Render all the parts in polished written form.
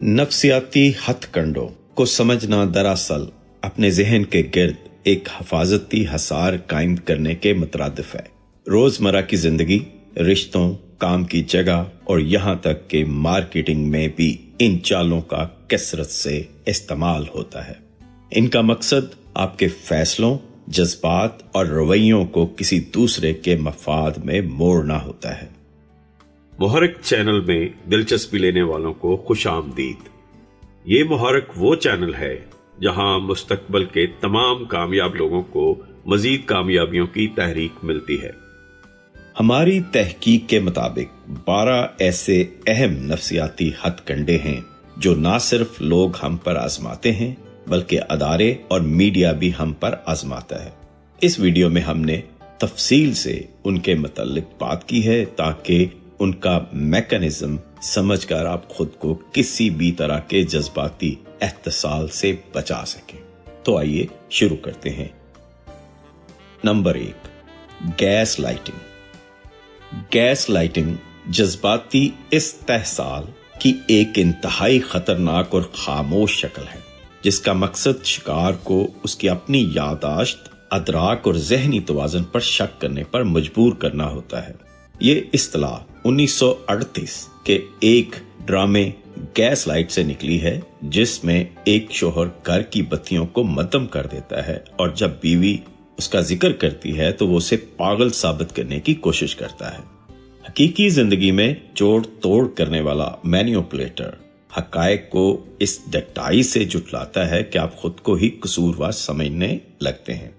नफ्सियाती हथकंडों को समझना दरअसल अपने जहन के गिर्द एक हिफाजती हसार कायम करने के मुतरादिफ है। रोजमर्रा की जिंदगी, रिश्तों, काम की जगह और यहाँ तक कि मार्केटिंग में भी इन चालों का कसरत से इस्तेमाल होता है। इनका मकसद आपके फैसलों, जज्बात और रवैयों को किसी दूसरे के मफाद में मोड़ना होता है। मुहर्रिक चैनल में दिलचस्पी लेने वालों को खुश आमदीद। ये मुहर्रिक वो चैनल है जहां मुस्तकबल के तमाम कामयाब लोगों को मजीद कामयाबियों की तहरीक मिलती है। हमारी तहकीक के मुताबिक 12 ऐसे अहम नफ्सियाती हथकंडे हैं जो ना सिर्फ लोग हम पर आजमाते हैं बल्कि अदारे और मीडिया भी हम पर आजमाता है। इस वीडियो में हमने तफसील से उनके मुतल्लिक बात की है ताकि उनका मैकेनिज्म समझकर आप खुद को किसी भी तरह के जज्बाती एहतसाल से बचा सकें। तो आइए शुरू करते हैं। Number 1, gaslighting. Gaslighting जज्बाती इस्तेहसाल की एक इंतहाई खतरनाक और खामोश शक्ल है जिसका मकसद शिकार को उसकी अपनी यादाश्त, अदराक और जहनी तवाज़ुन पर शक करने पर मजबूर करना होता है। ये इस्तिलाह 1938 के एक ड्रामे गैस लाइट से निकली है जिसमें एक शोहर घर की बत्तियों को मद्दम कर देता है और जब बीवी उसका जिक्र करती है तो वो उसे पागल साबित करने की कोशिश करता है। हकीकी जिंदगी में जोड़ तोड़ करने वाला मैनिपुलेटर हकायक को इस डटाई से जुटलाता है कि आप खुद को ही कसूरवार समझने लगते हैं।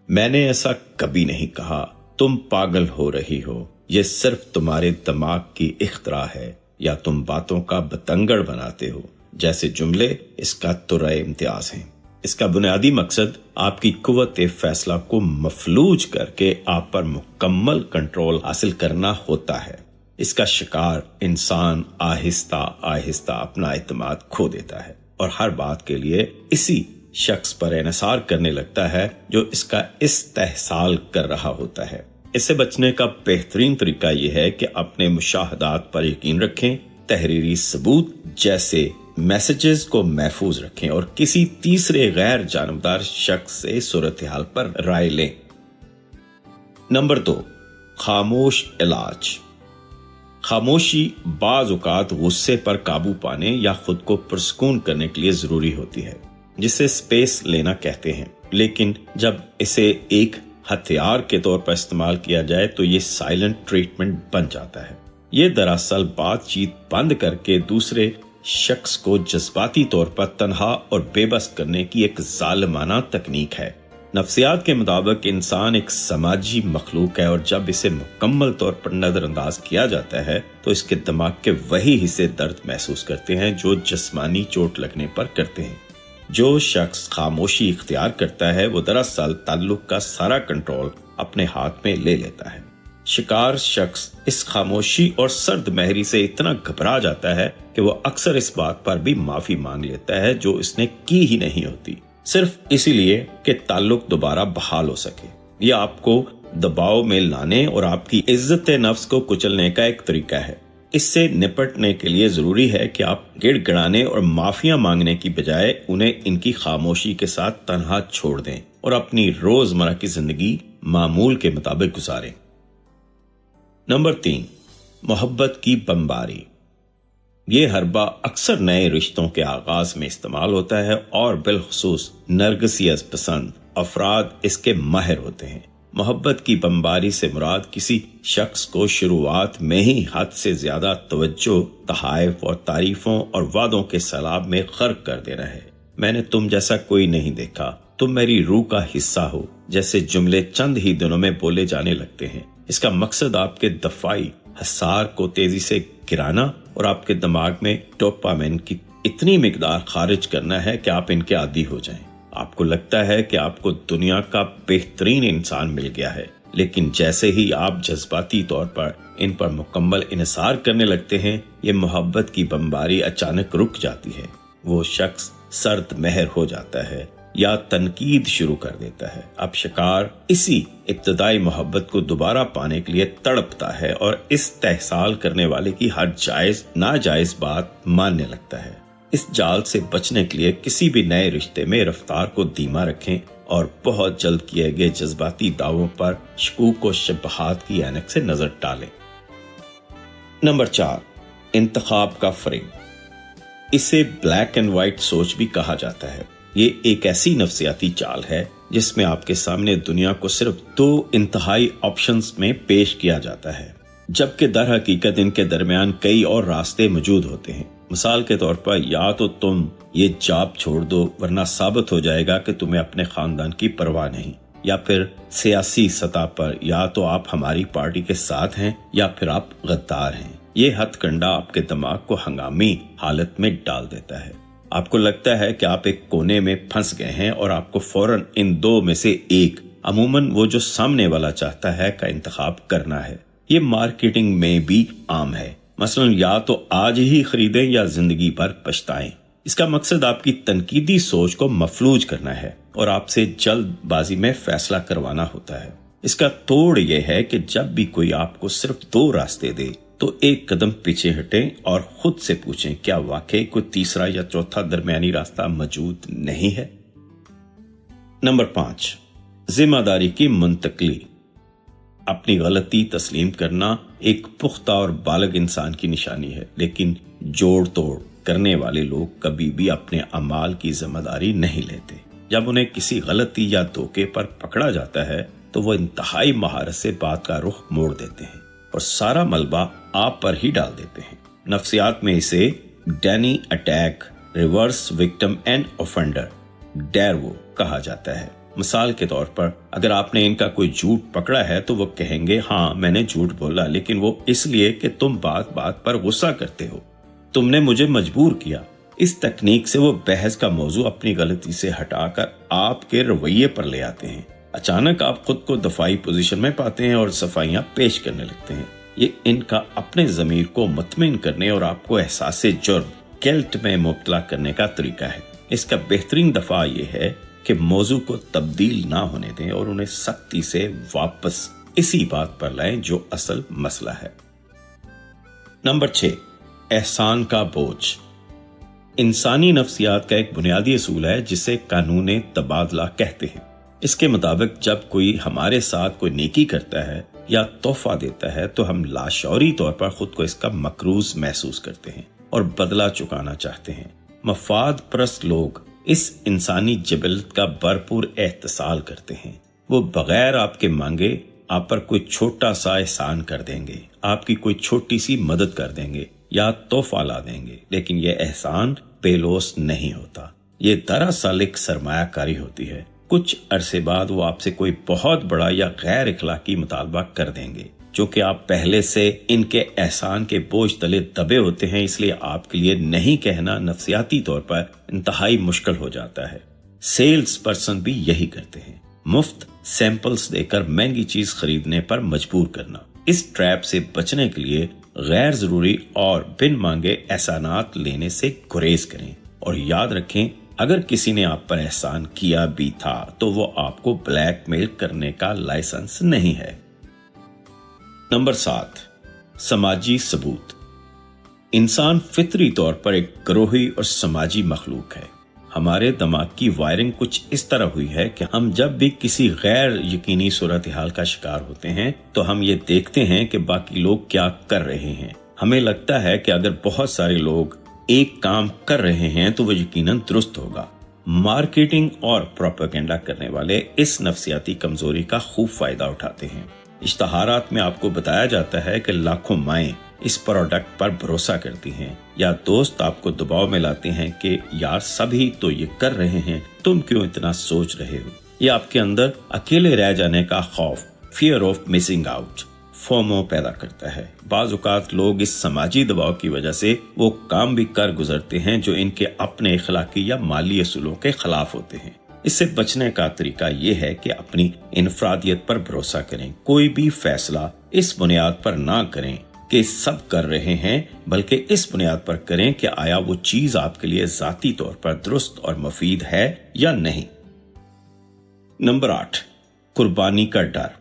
मैंने ऐसा कभी नहीं कहा, तुम पागल हो रही हो, ये सिर्फ तुम्हारे दिमाग की इख्तरा है या तुम बातों का बतंगड़ बनाते हो जैसे जुमले इसका तुर्रे इम्तियाज हैं। इसका बुनियादी मकसद आपकी कुव्वत फैसला को मफलूज करके आप पर मुकम्मल कंट्रोल हासिल करना होता है। इसका शिकार इंसान आहिस्ता आहिस्ता अपना एतमाद खो देता है और हर बात के लिए इसी शख्स पर इन्हिसार करने लगता है जो इसका इस्तेहसाल कर रहा होता है। इससे बचने का बेहतरीन तरीका यह है कि अपने मुशाहदात पर यकीन रखें, तहरीरी सबूत जैसे मैसेजेस को महफूज रखें और किसी तीसरे गैर जानबदार शख्स से सूरत हाल पर राय लें। नंबर 2, खामोश इलाज। खामोशी बाज औक़ात गुस्से पर काबू पाने या खुद को पुरसकून करने के लिए जरूरी होती है, जिसे स्पेस लेना कहते हैं। लेकिन जब इसे एक हथियार के तौर पर इस्तेमाल किया जाए तो ये साइलेंट ट्रीटमेंट बन जाता है। ये दरअसल बातचीत बंद करके दूसरे शख्स को जज्बाती तौर पर तन्हा और बेबस करने की एक जालिमाना तकनीक है। नफ्सियात के मुताबिक इंसान एक समाजी मखलूक है और जब इसे मुकम्मल तौर पर नजरअंदाज किया जाता है तो इसके दिमाग के वही हिस्से दर्द महसूस करते हैं जो जिस्मानी चोट लगने पर करते हैं। जो शख्स खामोशी इख्तियार करता है वो दरअसल ताल्लुक का सारा कंट्रोल अपने हाथ में ले लेता है। शिकार शख्स इस खामोशी और सर्द महरी से इतना घबरा जाता है कि वो अक्सर इस बात पर भी माफी मांग लेता है जो इसने की ही नहीं होती, सिर्फ इसीलिए कि ताल्लुक दोबारा बहाल हो सके। यह आपको दबाव में लाने और आपकी इज्जत नफ्स को कुचलने का एक तरीका है। इससे निपटने के लिए जरूरी है कि आप गिड़गिड़ाने और माफिया मांगने की बजाय उन्हें इनकी खामोशी के साथ तन्हा छोड़ दें और अपनी रोजमर्रा की जिंदगी मामूल के मुताबिक गुजारें। नंबर 3, मोहब्बत की बमबारी। ये हरबा अक्सर नए रिश्तों के आगाज में इस्तेमाल होता है और बिलखुसूस नरगिसियत पसंद अफराद इसके माहिर होते हैं। मोहब्बत की बमबारी से मुराद किसी शख्स को शुरुआत में ही हद से ज्यादा तवज्जो, तहाइफ और तारीफों और वादों के सैलाब में गर्क कर देना है। मैंने तुम जैसा कोई नहीं देखा, तुम मेरी रूह का हिस्सा हो जैसे जुमले चंद ही दिनों में बोले जाने लगते हैं। इसका मकसद आपके दफाई हसार को तेजी से गिराना और आपके दिमाग में डोपामिन की इतनी मिकदार खारिज करना है कि आप इनके आदी हो जाएं। आपको लगता है कि आपको दुनिया का बेहतरीन इंसान मिल गया है, लेकिन जैसे ही आप जज्बाती तौर पर इन पर मुकम्मल इन्हिसार करने लगते हैं, ये मोहब्बत की बमबारी अचानक रुक जाती है। वो शख्स सर्द महर हो जाता है या तनकीद शुरू कर देता है। अब शिकार इसी इब्तदाई मोहब्बत को दोबारा पाने के लिए तड़पता है और इस तहसाल करने वाले की हर जायज नाजायज बात मानने लगता है। इस जाल से बचने के लिए किसी भी नए रिश्ते में रफ्तार को धीमा रखें और बहुत जल्द किए गए जज्बाती दावों पर शकूक व शबहात की ऐनक से नजर डालें। नंबर 4, इंतखाब का फ्रेम। इसे ब्लैक एंड व्हाइट सोच भी कहा जाता है। ये एक ऐसी नफ्सियाती चाल है जिसमें आपके सामने दुनिया को सिर्फ 2 इंतहाई ऑप्शंस में पेश किया जाता है, जबकि दर हकीकत इनके दरमियान कई और रास्ते मौजूद होते हैं। मिसाल के तौर पर या तो तुम ये जॉब छोड़ दो वरना साबित हो जाएगा कि तुम्हें अपने खानदान की परवाह नहीं, या फिर सियासी सतह पर या तो आप हमारी पार्टी के साथ हैं या फिर आप गद्दार हैं। ये हथकंडा आपके दिमाग को हंगामी हालत में डाल देता है। आपको लगता है कि आप एक कोने में फंस गए हैं और आपको फौरन इन 2 में से एक, अमूमन वो जो सामने वाला चाहता है, का इंतखाब करना है। ये मार्केटिंग में भी आम है। मसलन या तो आज ही खरीदें या जिंदगी भर पछताएं। इसका मकसद आपकी तनकीदी सोच को मफलूज करना है और आपसे जल्दबाजी में फैसला करवाना होता है। इसका तोड़ यह है कि जब भी कोई आपको सिर्फ 2 रास्ते दे तो एक कदम पीछे हटें और खुद से पूछें, क्या वाकई कोई तीसरा या चौथा दरमियानी रास्ता मौजूद नहीं है। नंबर 5, जिम्मेदारी की मुंतकली। अपनी गलती तस्लीम करना एक पुख्ता और बालग इंसान की निशानी है, लेकिन जोड़ तोड़ करने वाले लोग कभी भी अपने अमाल की जिम्मेदारी नहीं लेते। जब उन्हें किसी गलती या धोखे पर पकड़ा जाता है तो वो इंतहाई महारत से बात का रुख मोड़ देते हैं और सारा मलबा आप पर ही डाल देते हैं। नफ्सियात में इसे deny attack, reverse victim and offender, DARVO कहा जाता है। मिसाल के तौर पर अगर आपने इनका कोई झूठ पकड़ा है तो वो कहेंगे, हाँ मैंने झूठ बोला, लेकिन वो इसलिए कि तुम बात बात पर गुस्सा करते हो, तुमने मुझे मजबूर किया। इस तकनीक से वो बहस का मौजू अपनी गलती से हटाकर आपके रवैये पर ले आते हैं। अचानक आप खुद को दफाई पोजीशन में पाते हैं और सफाइयां पेश करने लगते हैं। ये इनका अपने ज़मीर को मुतमिन करने और आपको एहसासे जुर्म, गिल्ट में मुब्तला करने का तरीका है। इसका बेहतरीन दफा ये है कि मौजू को तब्दील ना होने दें और उन्हें सख्ती से वापस इसी बात पर लाएं जो असल मसला है। नंबर 6, एहसान का बोझ। इंसानी नफ्सियात का एक बुनियादी असूल है जिसे कानून तबादला कहते हैं। इसके मुताबिक जब कोई हमारे साथ कोई नेकी करता है या तोहफा देता है तो हम लाशौरी तौर पर खुद को इसका मकरूज महसूस करते हैं और बदला चुकाना चाहते हैं। मफाद परस्त लोग इस इंसानी जबलत का भरपूर एहतसाल करते हैं। वो बगैर आपके मांगे आप पर कोई छोटा सा एहसान कर देंगे, आपकी कोई छोटी सी मदद कर देंगे या तोहफा ला देंगे, लेकिन यह एहसान बेलोस नहीं होता। ये दरअसल एक सरमायाकारी होती है। कुछ अरसे बाद वो आपसे कोई बहुत बड़ा या गैर इखलाकी मुतालबा कर देंगे, जो कि आप पहले से इनके एहसान के बोझ तले दबे होते हैं, इसलिए आपके लिए नहीं कहना नफ्सियाती तौर पर इंतहाई मुश्किल हो जाता है। सेल्स पर्सन भी यही करते हैं, मुफ्त सैंपल्स देकर महंगी चीज खरीदने पर मजबूर करना। इस ट्रैप से बचने के लिए गैर जरूरी और बिन मांगे एहसानात लेने से गुरेज करें और याद रखें, अगर किसी ने आप पर एहसान किया भी था तो वो आपको ब्लैकमेल करने का लाइसेंस नहीं है। नंबर 7, समाजी सबूत। इंसान फितरी तौर पर एक ग्रोही और समाजी मखलूक है। हमारे दिमाग की वायरिंग कुछ इस तरह हुई है कि हम जब भी किसी गैर यकीनी सूरत हाल का शिकार होते हैं तो हम ये देखते हैं कि बाकी लोग क्या कर रहे हैं। हमें लगता है कि अगर बहुत सारे लोग एक काम कर रहे हैं तो वो यकीनन दुरुस्त होगा। मार्केटिंग और प्रोपेगेंडा करने वाले इस नफ्सियाती कमजोरी का खूब फायदा उठाते हैं। इश्तहारात में आपको बताया जाता है कि लाखों माएं इस प्रोडक्ट पर भरोसा करती हैं, या दोस्त आपको दबाव में लाते हैं कि यार सभी तो ये कर रहे हैं, तुम क्यों इतना सोच रहे हो। ये आपके अंदर अकेले रह जाने का खौफ, fear of missing out, FOMO पैदा करता है। बाज़ औक़ात लोग इस समाजी दबाव की वजह से वो काम भी कर गुजरते हैं जो इनके अपने इखलाकी या माली असूलों के खिलाफ होते हैं। इससे बचने का तरीका ये है कि अपनी इनफरादियत पर भरोसा करें। कोई भी फैसला इस बुनियाद पर ना करें कि सब कर रहे हैं, बल्कि इस बुनियाद पर करें कि आया वो चीज आपके लिए जाती तौर पर दुरुस्त और मुफीद है या नहीं। नंबर 8, कुर्बानी का डर।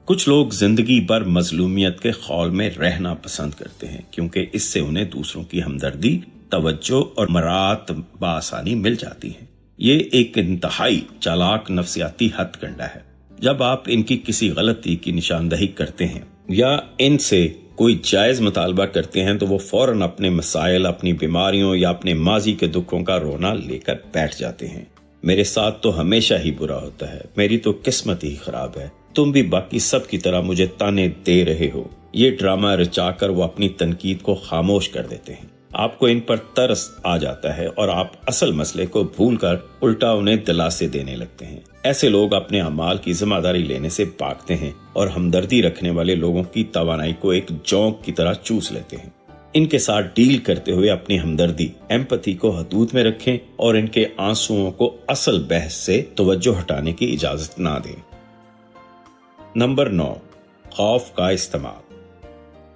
कुछ लोग जिंदगी भर मजलूमियत के खौल में रहना पसंद करते हैं क्योंकि इससे उन्हें दूसरों की हमदर्दी توجہ اور مراعات بآسانی مل جاتی ہیں۔ یہ ایک انتہائی چالاک نفسیاتی ہتھ کنڈا ہے۔ جب آپ ان کی کسی غلطی کی نشاندہی کرتے ہیں یا ان سے کوئی جائز مطالبہ کرتے ہیں تو وہ فوراً اپنے مسائل، اپنی بیماریوں یا اپنے ماضی کے دکھوں کا رونا لے کر بیٹھ جاتے ہیں۔ میرے ساتھ تو ہمیشہ ہی برا ہوتا ہے، میری تو قسمت ہی خراب ہے، تم بھی باقی سب کی طرح مجھے تانے دے رہے ہو۔ یہ ڈرامہ رچا کر وہ اپنی تنقید کو خاموش کر دیتے ہیں۔ آپ کو ان پر ترس آ جاتا ہے اور آپ اصل مسئلے کو بھول کر الٹا انہیں دلاسے دینے لگتے ہیں۔ ایسے لوگ اپنے اعمال کی ذمہ داری لینے سے بھاگتے ہیں اور ہمدردی رکھنے والے لوگوں کی توانائی کو ایک جونک کی طرح چوس لیتے ہیں۔ ان کے ساتھ ڈیل کرتے ہوئے اپنی ہمدردی، ایمپتھی کو حدود میں رکھیں اور ان کے آنسوؤں کو اصل بحث سے توجہ ہٹانے کی اجازت نہ دیں۔ نمبر 9، خوف کا استعمال۔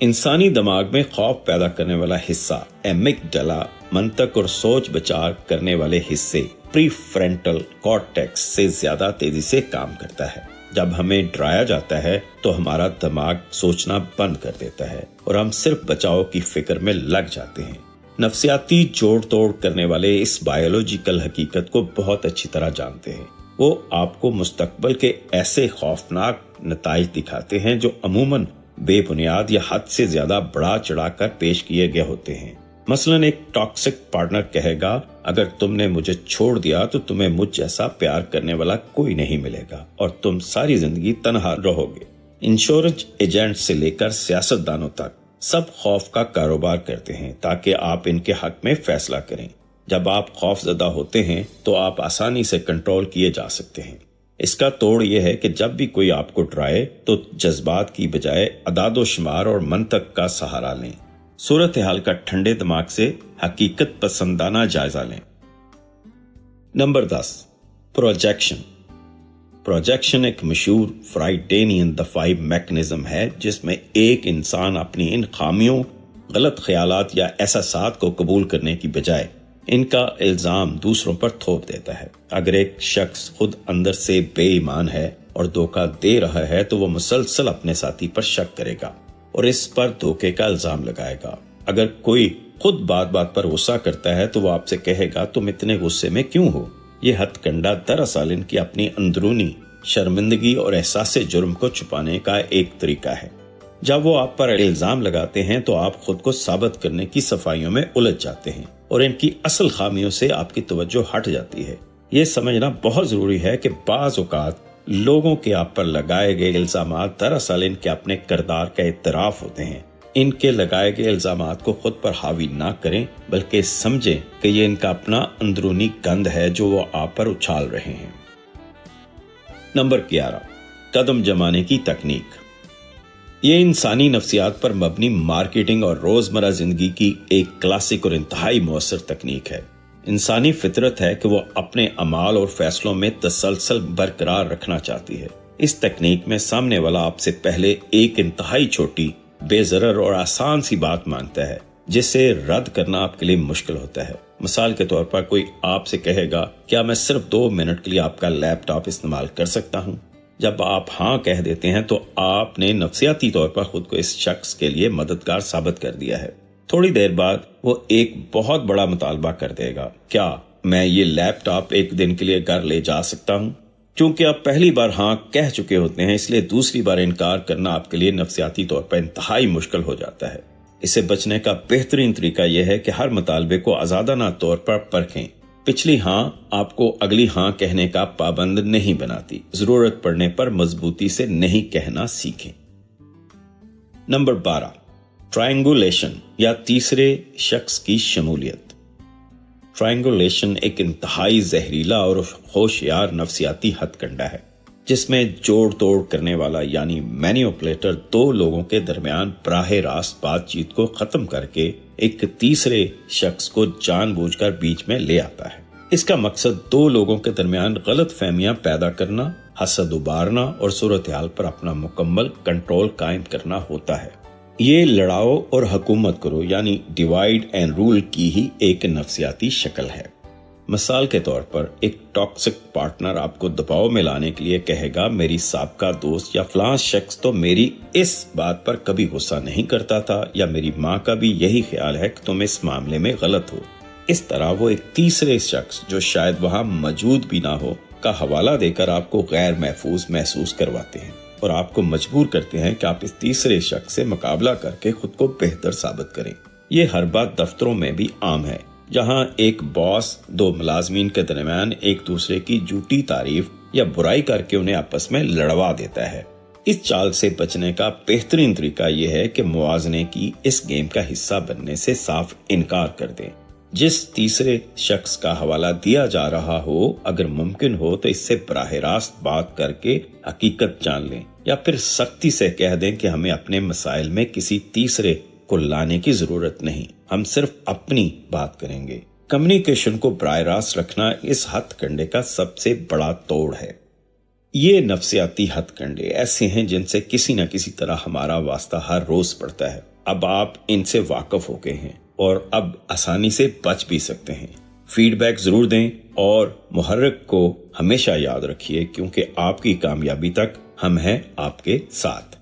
انسانی دماغ میں خوف پیدا کرنے والا حصہ ایمگڈالا، منطق اور سوچ بچار کرنے والے حصے پری فرنٹل کارٹیکس سے زیادہ تیزی سے کام کرتا ہے۔ جب ہمیں ڈرایا جاتا ہے تو ہمارا دماغ سوچنا بند کر دیتا ہے اور ہم صرف بچاؤ کی فکر میں لگ جاتے ہیں۔ نفسیاتی جوڑ توڑ کرنے والے اس بایولوجیکل حقیقت کو بہت اچھی طرح جانتے ہیں۔ وہ آپ کو مستقبل کے ایسے خوفناک نتائج دکھاتے ہیں جو عموماً بے بنیاد یا حد سے زیادہ بڑا چڑھا کر پیش کیے گئے ہوتے ہیں۔ مثلاً ایک ٹاکسک پارٹنر کہے گا، اگر تم نے مجھے چھوڑ دیا تو تمہیں مجھ جیسا پیار کرنے والا کوئی نہیں ملے گا اور تم ساری زندگی تنہا رہو گے۔ انشورنس ایجنٹ سے لے کر سیاستدانوں تک سب خوف کا کاروبار کرتے ہیں تاکہ آپ ان کے حق میں فیصلہ کریں۔ جب آپ خوف زدہ ہوتے ہیں تو آپ آسانی سے کنٹرول کیے جا سکتے ہیں۔ اس کا توڑ یہ ہے کہ جب بھی کوئی آپ کو ڈرائے تو جذبات کی بجائے اعداد و شمار اور منطق کا سہارا لیں۔ صورتحال کا ٹھنڈے دماغ سے حقیقت پسندانہ جائزہ لیں۔ Number 10، projection. پروجیکشن ایک مشہور فرائیڈینین دفاعی میکنزم ہے جس میں ایک انسان اپنی ان خامیوں، غلط خیالات یا احساسات کو قبول کرنے کی بجائے ان کا الزام دوسروں پر تھوپ دیتا ہے۔ اگر ایک شخص خود اندر سے بے ایمان ہے اور دھوکہ دے رہا ہے تو وہ مسلسل اپنے ساتھی پر شک کرے گا اور اس پر دھوکے کا الزام لگائے گا۔ اگر کوئی خود بات بات پر غصہ کرتا ہے تو وہ آپ سے کہے گا، تم اتنے غصے میں کیوں ہو؟ یہ ہتھ کنڈا دراصل ان کی اپنی اندرونی شرمندگی اور احساس جرم کو چھپانے کا ایک طریقہ ہے۔ جب وہ آپ پر الزام لگاتے ہیں تو آپ خود کو ثابت کرنے کی صفائیوں میں الجھ جاتے ہیں اور ان کی اصل خامیوں سے آپ کی توجہ ہٹ جاتی ہے۔ یہ سمجھنا بہت ضروری ہے کہ بعض اوقات لوگوں کے آپ پر لگائے گئے الزامات دراصل ان کے اپنے کردار کا اعتراف ہوتے ہیں۔ ان کے لگائے گئے الزامات کو خود پر حاوی نہ کریں بلکہ سمجھیں کہ یہ ان کا اپنا اندرونی گند ہے جو وہ آپ پر اچھال رہے ہیں۔ نمبر 11، قدم جمانے کی تکنیک۔ یہ انسانی نفسیات پر مبنی مارکیٹنگ اور روزمرہ زندگی کی ایک کلاسک اور انتہائی مؤثر تکنیک ہے۔ انسانی فطرت ہے کہ وہ اپنے اعمال اور فیصلوں میں تسلسل برقرار رکھنا چاہتی ہے۔ اس تکنیک میں سامنے والا آپ سے پہلے ایک انتہائی چھوٹی، بے ضرر اور آسان سی بات مانگتا ہے جسے رد کرنا آپ کے لیے مشکل ہوتا ہے۔ مثال کے طور پر کوئی آپ سے کہے گا، کیا میں صرف 2 منٹ کے لیے آپ کا لیپ ٹاپ استعمال کر سکتا ہوں؟ جب آپ ہاں کہہ دیتے ہیں تو آپ نے نفسیاتی طور پر خود کو اس شخص کے لیے مددگار ثابت کر دیا ہے۔ تھوڑی دیر بعد وہ ایک بہت بڑا مطالبہ کر دے گا، کیا میں یہ لیپ ٹاپ ایک دن کے لیے گھر لے جا سکتا ہوں؟ چونکہ آپ پہلی بار ہاں کہہ چکے ہوتے ہیں اس لیے دوسری بار انکار کرنا آپ کے لیے نفسیاتی طور پر انتہائی مشکل ہو جاتا ہے۔ اسے بچنے کا بہترین طریقہ یہ ہے کہ ہر مطالبے کو آزادانہ طور پر پرکھیں۔ پچھلی ہاں آپ کو اگلی ہاں کہنے کا پابند نہیں بناتی۔ ضرورت پڑنے پر مضبوطی سے نہیں کہنا سیکھیں۔ نمبر 12، ٹرائنگولیشن یا تیسرے شخص کی شمولیت۔ ٹرائنگولیشن ایک انتہائی زہریلا اور ہوشیار نفسیاتی ہتھ کنڈا ہے جس میں جوڑ توڑ کرنے والا یعنی مینیپولیٹر 2 لوگوں کے درمیان براہ راست بات چیت کو ختم کر کے ایک تیسرے شخص کو جان بوجھ کر بیچ میں لے آتا ہے۔ اس کا مقصد 2 لوگوں کے درمیان غلط فہمیاں پیدا کرنا، حسد ابارنا اور صورتحال پر اپنا مکمل کنٹرول قائم کرنا ہوتا ہے۔ یہ لڑاؤ اور حکومت کرو یعنی ڈیوائیڈ اینڈ رول کی ہی ایک نفسیاتی شکل ہے۔ مثال کے طور پر ایک ٹاکسک پارٹنر آپ کو دباؤ میں لانے کے لیے کہے گا میری سابقہ دوست یا فلاں شخص تو میری اس بات پر کبھی غصہ نہیں کرتا تھا، یا میری ماں کا بھی یہی خیال ہے کہ تم اس معاملے میں غلط ہو۔ اس طرح وہ ایک تیسرے شخص جو شاید وہاں موجود بھی نہ ہو کا حوالہ دے کر آپ کو غیر محفوظ محسوس کرواتے ہیں اور آپ کو مجبور کرتے ہیں کہ آپ اس تیسرے شخص سے مقابلہ کر کے خود کو بہتر ثابت کریں۔ یہ ہر بات دفتروں میں بھی عام ہے، جہاں ایک باس دو ملازمین کے درمیان ایک دوسرے کی جھوٹی تعریف یا برائی کر کے انہیں آپس میں لڑوا دیتا ہے۔ اس چال سے بچنے کا بہترین طریقہ یہ ہے کہ موازنے کی اس گیم کا حصہ بننے سے صاف انکار کر دیں۔ جس تیسرے شخص کا حوالہ دیا جا رہا ہو، اگر ممکن ہو تو اس سے براہ راست بات کر کے حقیقت جان لیں، یا پھر سختی سے کہہ دیں کہ ہمیں اپنے مسائل میں کسی تیسرے کو لانے کی ضرورت نہیں، ہم صرف اپنی بات کریں گے۔ کمیونیکیشن کو براہ راست رکھنا اس ہتھ کنڈے کا سب سے بڑا توڑ ہے۔ یہ نفسیاتی ہتھ کنڈے ایسے ہیں جن سے کسی نہ کسی طرح ہمارا واسطہ ہر روز پڑتا ہے۔ اب آپ ان سے واقف ہو گئے ہیں اور اب آسانی سے بچ بھی سکتے ہیں۔ فیڈ بیک ضرور دیں اور محرک کو ہمیشہ یاد رکھیے، کیونکہ آپ کی کامیابی تک ہم ہیں آپ کے ساتھ۔